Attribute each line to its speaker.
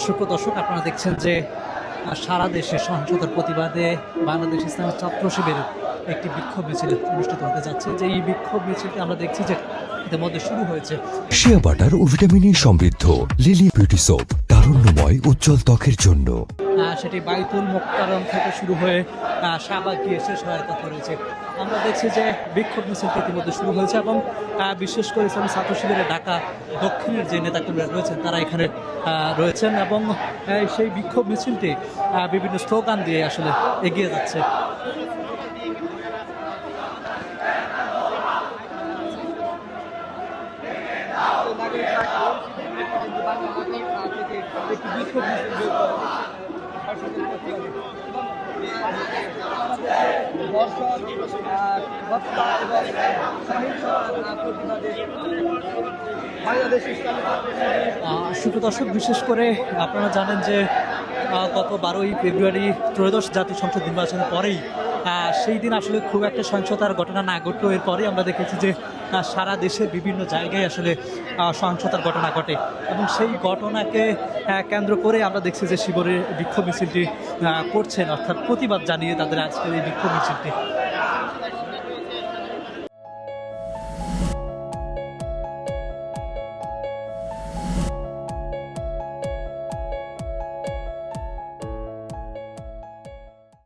Speaker 1: সুপ্রিয় দর্শক, আপনারা দেখছেন যে সারা দেশে সহিংসতার প্রতিবাদে বাংলাদেশ ইসলামী ছাত্র শিবিরের একটি বিক্ষোভ মিছিল অনুষ্ঠিত হতে যাচ্ছে। যে এই বিক্ষোভ মিছিলটি আমরা দেখছি যে ইতিমধ্যে শুরু হয়েছে।
Speaker 2: শিয়া বাটার ও ভিটামিন ই সমৃদ্ধ লিলি বিউটি সোপ, তারুণ্যময় উজ্জ্বল ত্বকের জন্য।
Speaker 1: সেটি বাইতুল মোক্তারম থেকে শুরু হয়ে শাহবাগ গিয়ে শেষ হওয়ার কথা রয়েছে। আমরা দেখছি যে বিক্ষোভ মিছিলটি ইতিমধ্যে শুরু হয়েছে এবং বিশেষ করে ইসলামী ছাত্র শিবিরের ঢাকা দক্ষিণের যে নেতাকর্মীরা রয়েছেন তারা এখানে রয়েছেন এবং সেই বিক্ষোভ মিছিলটি বিভিন্ন স্লোগান দিয়ে আসলে এগিয়ে যাচ্ছে। সুপ্রদর্শক, বিশেষ করে আপনারা জানেন যে গত 12ই ফেব্রুয়ারি ত্রয়োদশ জাতীয় সংসদ নির্বাচনের পরেই সেই দিন আসলে খুব একটা সহিংসতার ঘটনা না ঘটলেও এরপরে আমরা দেখেছি যে সারা দেশে বিভিন্ন জায়গায় আসলে সহিংসতার ঘটনা ঘটে এবং সেই ঘটনাকে কেন্দ্র করে আমরা দেখছি যে শিবিরের বিক্ষোভ মিছিলটি করছেন, অর্থাৎ প্রতিবাদ জানিয়ে তাদের আজকের এই বিক্ষোভ মিছিলটি।